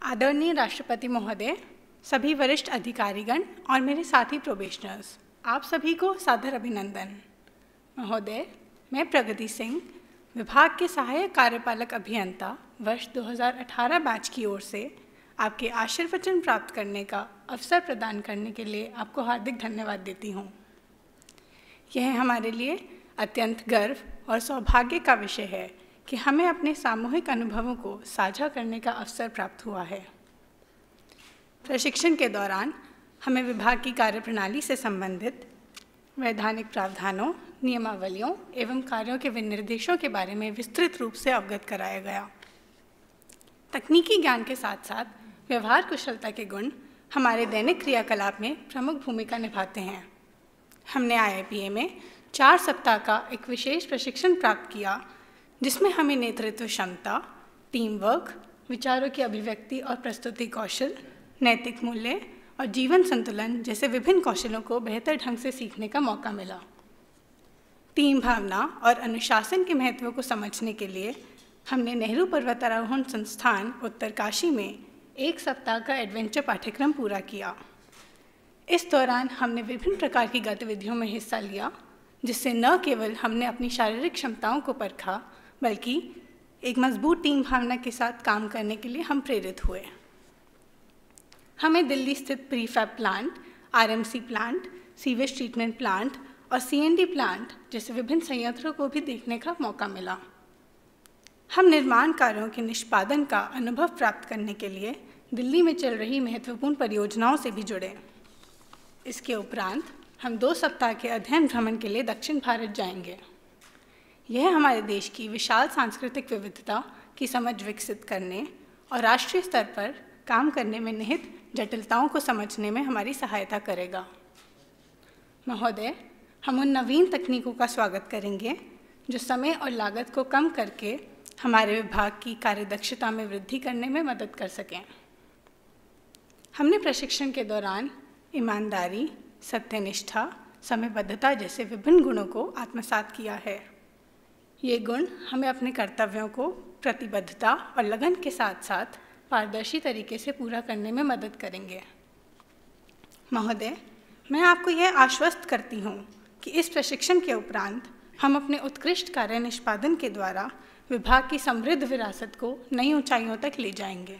आदरणीय राष्ट्रपति महोदय, सभी वरिष्ठ अधिकारीगण और मेरे साथी प्रोबेशनर्स, आप सभी को सादर अभिनंदन। महोदय, मैं प्रगति सिंह, विभाग के सहायक कार्यपालक अभियंता वर्ष 2018 बैच की ओर से आपके आशीर्वचन प्राप्त करने का अवसर प्रदान करने के लिए आपको हार्दिक धन्यवाद देती हूँ। यह हमारे लिए अत्यंत गर्व और सौभाग्य का विषय है कि हमें अपने सामूहिक अनुभवों को साझा करने का अवसर प्राप्त हुआ है। प्रशिक्षण के दौरान हमें विभाग की कार्यप्रणाली से संबंधित वैधानिक प्रावधानों, नियमावलियों एवं कार्यों के विनिर्देशों के बारे में विस्तृत रूप से अवगत कराया गया। तकनीकी ज्ञान के साथ साथ व्यवहार कुशलता के गुण हमारे दैनिक क्रियाकलाप में प्रमुख भूमिका निभाते हैं। हमने IIPA में 4 सप्ताह का एक विशेष प्रशिक्षण प्राप्त किया, जिसमें हमें नेतृत्व क्षमता, टीम वर्क, विचारों की अभिव्यक्ति और प्रस्तुति कौशल, नैतिक मूल्य और जीवन संतुलन जैसे विभिन्न कौशलों को बेहतर ढंग से सीखने का मौका मिला। टीम भावना और अनुशासन के महत्व को समझने के लिए हमने नेहरू पर्वतारोहण संस्थान उत्तरकाशी में 1 सप्ताह का एडवेंचर पाठ्यक्रम पूरा किया। इस दौरान हमने विभिन्न प्रकार की गतिविधियों में हिस्सा लिया, जिससे न केवल हमने अपनी शारीरिक क्षमताओं को परखा, बल्कि एक मजबूत टीम भावना के साथ काम करने के लिए हम प्रेरित हुए। हमें दिल्ली स्थित prefab plant, RMC plant, sewage treatment plant और CND प्लांट जैसे विभिन्न संयंत्रों को भी देखने का मौका मिला। हम निर्माण कार्यों के निष्पादन का अनुभव प्राप्त करने के लिए दिल्ली में चल रही महत्वपूर्ण परियोजनाओं से भी जुड़े। इसके उपरांत हम 2 सप्ताह के अध्ययन भ्रमण के लिए दक्षिण भारत जाएंगे। यह हमारे देश की विशाल सांस्कृतिक विविधता की समझ विकसित करने और राष्ट्रीय स्तर पर काम करने में निहित जटिलताओं को समझने में हमारी सहायता करेगा। महोदय, हम उन नवीन तकनीकों का स्वागत करेंगे जो समय और लागत को कम करके हमारे विभाग की कार्यदक्षता में वृद्धि करने में मदद कर सकें। हमने प्रशिक्षण के दौरान ईमानदारी, सत्यनिष्ठा, समयबद्धता जैसे विभिन्न गुणों को आत्मसात किया है। ये गुण हमें अपने कर्तव्यों को प्रतिबद्धता और लगन के साथ साथ पारदर्शी तरीके से पूरा करने में मदद करेंगे। महोदय, मैं आपको यह आश्वस्त करती हूँ कि इस प्रशिक्षण के उपरांत हम अपने उत्कृष्ट कार्य निष्पादन के द्वारा विभाग की समृद्ध विरासत को नई ऊंचाइयों तक ले जाएंगे।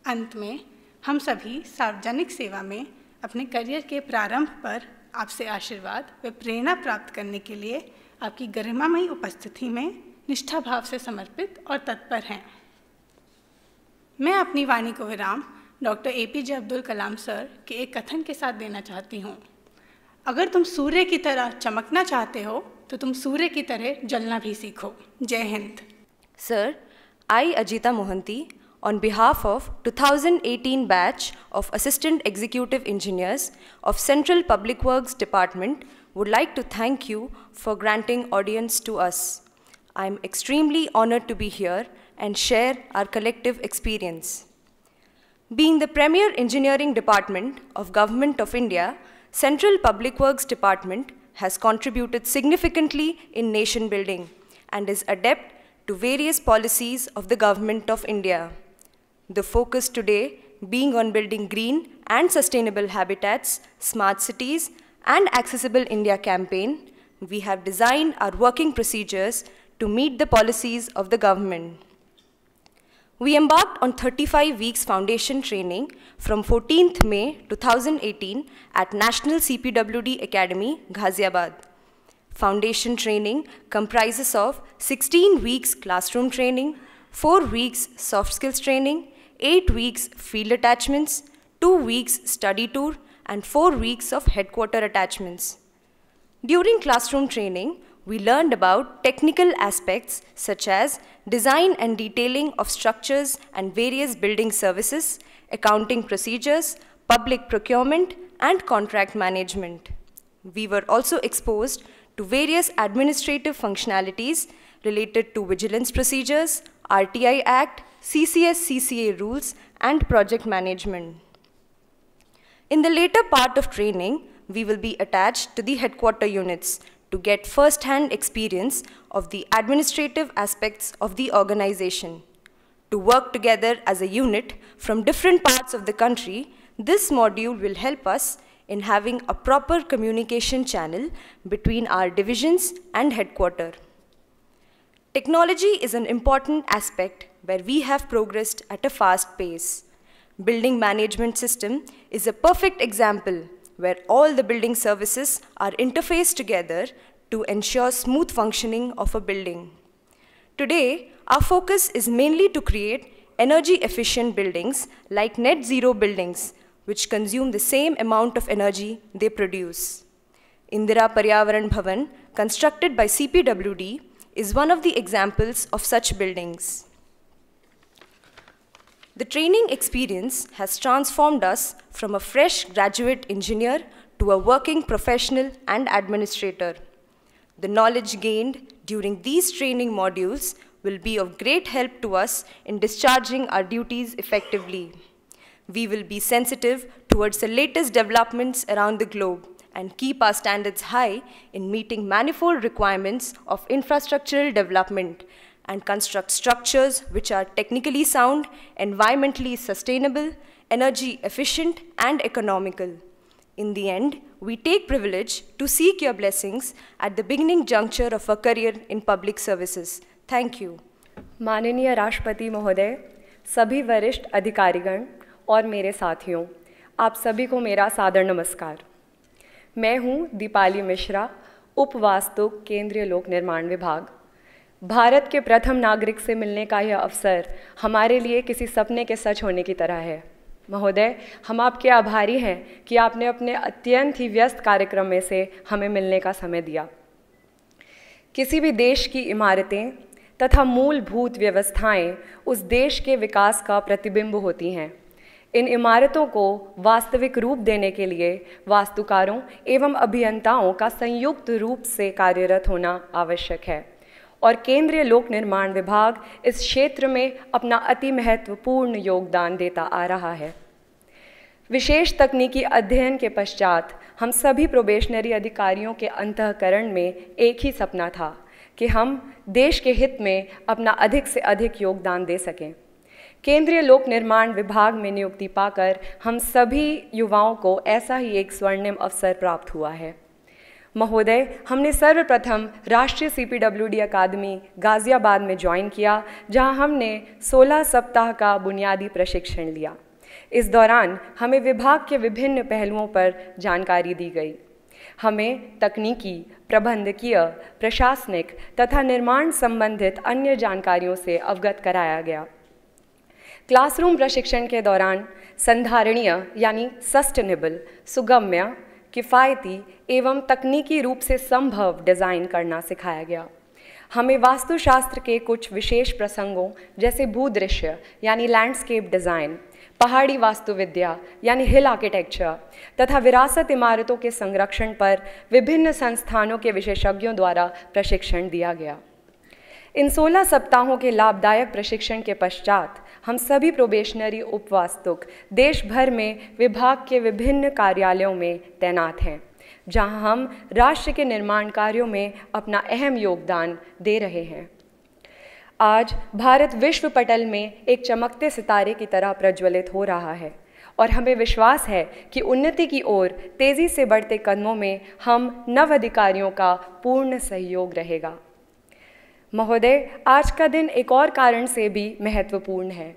अंत में हम सभी सार्वजनिक सेवा में अपने करियर के प्रारंभ पर आपसे आशीर्वाद व प्रेरणा प्राप्त करने के लिए आपकी गरिमामयी उपस्थिति में निष्ठा भाव से समर्पित और तत्पर हैं। मैं अपनी वाणी को विराम doctor APJ Abdul Kalam sir के एक कथन के साथ देना चाहती हूँ। अगर तुम सूर्य की तरह चमकना चाहते हो तो तुम सूर्य की तरह जलना भी सीखो। जय Hind. Sir, I, Ajita Mohanty, on behalf of 2018 batch of Assistant Executive Engineers of Central Public Works Department would like to thank you for granting audience to us. I am extremely honored to be here and share our collective experience. Being the premier engineering department of Government of India, Central Public Works Department has contributed significantly in nation building and is adept to various policies of the Government of India. The focus today being on building green and sustainable habitats, smart cities, and accessible India campaign, we have designed our working procedures to meet the policies of the government. We embarked on 35 weeks foundation training from 14th May 2018 at National CPWD Academy, Ghaziabad. Foundation training comprises of 16 weeks classroom training, 4 weeks soft skills training, 8 weeks field attachments, 2 weeks study tour, and 4 weeks of headquarter attachments. During classroom training, we learned about technical aspects such as design and detailing of structures and various building services, accounting procedures, public procurement, and contract management. We were also exposed to various administrative functionalities related to vigilance procedures, RTI Act, CCS/CCA rules, and project management. In the later part of training, we will be attached to the headquarter units to get first-hand experience of the administrative aspects of the organization. To work together as a unit from different parts of the country, this module will help us in having a proper communication channel between our divisions and headquarters. Technology is an important aspect where we have progressed at a fast pace. Building management system is a perfect example where all the building services are interfaced together to ensure smooth functioning of a building. Today, our focus is mainly to create energy-efficient buildings like net zero buildings, which consume the same amount of energy they produce. Indira Paryavaran Bhavan, constructed by CPWD, is one of the examples of such buildings. The training experience has transformed us from a fresh graduate engineer to a working professional and administrator. The knowledge gained during these training modules will be of great help to us in discharging our duties effectively. We will be sensitive towards the latest developments around the globe and keep our standards high in meeting manifold requirements of infrastructural development and construct structures which are technically sound, environmentally sustainable, energy efficient, and economical. In the end, we take privilege to seek your blessings at the beginning juncture of a career in public services. Thank you. माननीय राष्ट्रपति महोदय, सभी वरिष्ठ अधिकारीगण और मेरे साथियों, आप सभी को मेरा सादर नमस्कार। मैं हूं दीपाली मिश्रा, उप वास्तुक, केंद्रीय लोक निर्माण विभाग। भारत के प्रथम नागरिक से मिलने का यह अवसर हमारे लिए किसी सपने के सच होने की तरह है। महोदय, हम आपके आभारी हैं कि आपने अपने अत्यंत ही व्यस्त कार्यक्रम में से हमें मिलने का समय दिया। किसी भी देश की इमारतें तथा मूलभूत व्यवस्थाएं उस देश के विकास का प्रतिबिंब होती हैं। इन इमारतों को वास्तविक रूप देने के लिए वास्तुकारों एवं अभियंताओं का संयुक्त रूप से कार्यरत होना आवश्यक है और केंद्रीय लोक निर्माण विभाग इस क्षेत्र में अपना अति महत्वपूर्ण योगदान देता आ रहा है। विशेष तकनीकी अध्ययन के पश्चात हम सभी प्रोबेशनरी अधिकारियों के अंतःकरण में एक ही सपना था कि हम देश के हित में अपना अधिक से अधिक योगदान दे सकें। केंद्रीय लोक निर्माण विभाग में नियुक्ति पाकर हम सभी युवाओं को ऐसा ही एक स्वर्णिम अवसर प्राप्त हुआ है। महोदय, हमने सर्वप्रथम राष्ट्रीय CPWD अकादमी गाज़ियाबाद में ज्वाइन किया, जहां हमने 16 सप्ताह का बुनियादी प्रशिक्षण लिया। इस दौरान हमें विभाग के विभिन्न पहलुओं पर जानकारी दी गई। हमें तकनीकी, प्रबंधकीय, प्रशासनिक तथा निर्माण संबंधित अन्य जानकारियों से अवगत कराया गया। क्लासरूम प्रशिक्षण के दौरान संधारणीय यानी सस्टेनेबल, सुगम्य, किफ़ायती एवं तकनीकी रूप से संभव डिज़ाइन करना सिखाया गया। हमें वास्तुशास्त्र के कुछ विशेष प्रसंगों जैसे भूदृश्य यानी लैंडस्केप डिज़ाइन, पहाड़ी वास्तुविद्या यानी हिल आर्किटेक्चर तथा विरासत इमारतों के संरक्षण पर विभिन्न संस्थानों के विशेषज्ञों द्वारा प्रशिक्षण दिया गया। इन 16 सप्ताहों के लाभदायक प्रशिक्षण के पश्चात हम सभी प्रोबेशनरी उपवास्तुक देश भर में विभाग के विभिन्न कार्यालयों में तैनात हैं, जहां हम राष्ट्र के निर्माण कार्यों में अपना अहम योगदान दे रहे हैं। आज भारत विश्व पटल में एक चमकते सितारे की तरह प्रज्वलित हो रहा है और हमें विश्वास है कि उन्नति की ओर तेज़ी से बढ़ते कदमों में हम नव अधिकारियों का पूर्ण सहयोग रहेगा। महोदय, आज का दिन एक और कारण से भी महत्वपूर्ण है।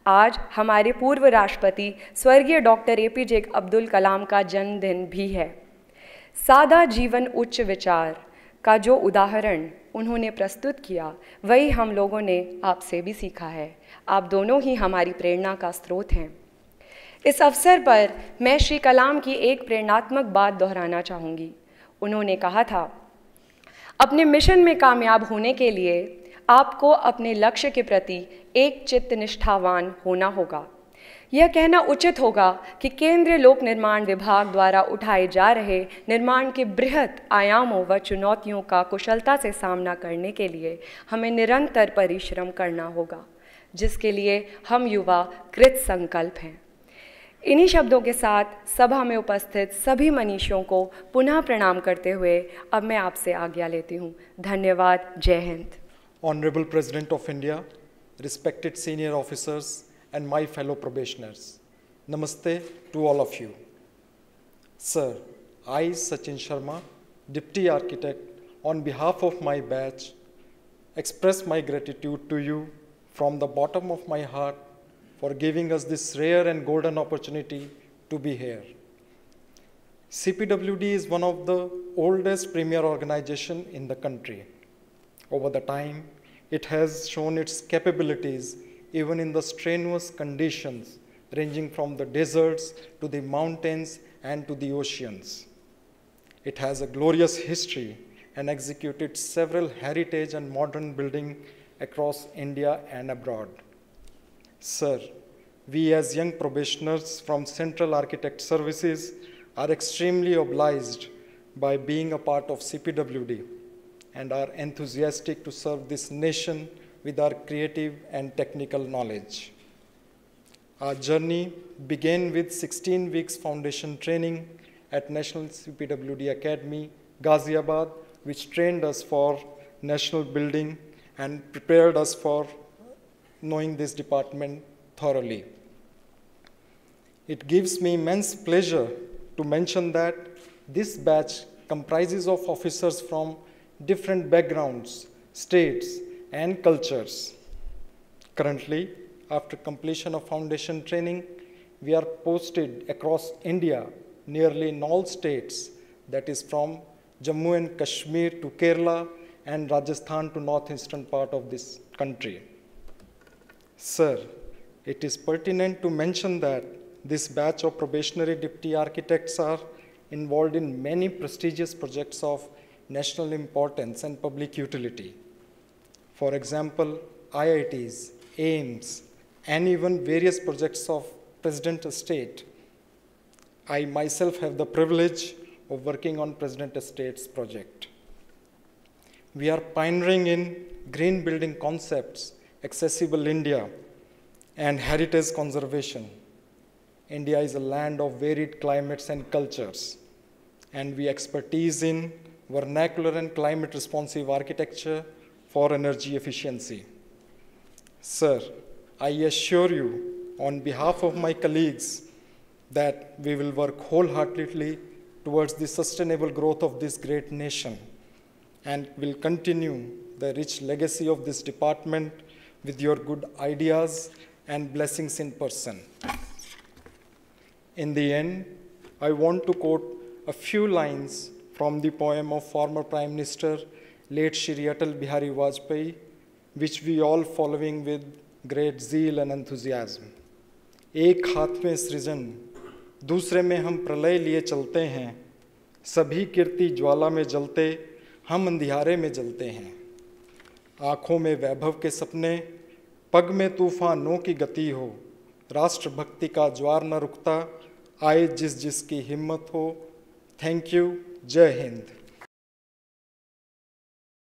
आज हमारे पूर्व राष्ट्रपति स्वर्गीय डॉक्टर APJ अब्दुल कलाम का जन्मदिन भी है। सादा जीवन उच्च विचार का जो उदाहरण उन्होंने प्रस्तुत किया, वही हम लोगों ने आपसे भी सीखा है। आप दोनों ही हमारी प्रेरणा का स्रोत हैं। इस अवसर पर मैं श्री कलाम की एक प्रेरणात्मक बात दोहराना चाहूँगी। उन्होंने कहा था, अपने मिशन में कामयाब होने के लिए आपको अपने लक्ष्य के प्रति एक चित्त निष्ठावान होना होगा। यह कहना उचित होगा कि केंद्रीय लोक निर्माण विभाग द्वारा उठाए जा रहे निर्माण के बृहत आयामों व चुनौतियों का कुशलता से सामना करने के लिए हमें निरंतर परिश्रम करना होगा, जिसके लिए हम युवा कृत संकल्प हैं। इन्हीं शब्दों के साथ सभा में उपस्थित सभी मनीषियों को पुनः प्रणाम करते हुए अब मैं आपसे आज्ञा लेती हूँ। धन्यवाद। जय Hind. Honorable President of India, respected senior officers, and my fellow probationers. Namaste to all of you. Sir, I, Sachin Sharma, Deputy Architect, on behalf of my batch, express my gratitude to you from the bottom of my heart for giving us this rare and golden opportunity to be here. CPWD is one of the oldest premier organizations in the country. Over the time, it has shown its capabilities even in the strenuous conditions ranging from the deserts to the mountains and to the oceans. It has a glorious history and executed several heritage and modern buildings across India and abroad. Sir, we as young probationers from Central Architect Services are extremely obliged by being a part of CPWD and are enthusiastic to serve this nation with our creative and technical knowledge. Our journey began with 16 weeks foundation training at National CPWD Academy, Ghaziabad, which trained us for national building and prepared us for knowing this department thoroughly. It gives me immense pleasure to mention that this batch comprises of officers from different backgrounds, states, and cultures. Currently, after completion of foundation training, we are posted across India, nearly in all states, that is from Jammu and Kashmir to Kerala and Rajasthan to northeastern part of this country. Sir, it is pertinent to mention that this batch of probationary deputy architects are involved in many prestigious projects of national importance and public utility. For example, IITs, AIIMS, and even various projects of President Estate. I myself have the privilege of working on President Estate's project. We are pioneering in green building concepts, accessible India, and heritage conservation. India is a land of varied climates and cultures, and we expertise in vernacular and climate responsive architecture for energy efficiency. Sir, I assure you on behalf of my colleagues that we will work wholeheartedly towards the sustainable growth of this great nation and will continue the rich legacy of this department with your good ideas and blessings in person. In the end, I want to quote a few lines from the poem of former Prime Minister, late Shri Atal Bihari Vajpayee, which we all following with great zeal and enthusiasm. एक हाथ में सृजन, दूसरे में हम प्रलय लिए चलते हैं, सभी कीर्ति ज्वाला में जलते, हम अंधियारे में जलते हैं। आँखों में वैभव के सपने, पग में तूफानों की गति हो, राष्ट्रभक्ति का ज्वार न रुकता, आए जिस जिसकी हिम्मत हो। थैंक यू, जय हिंद।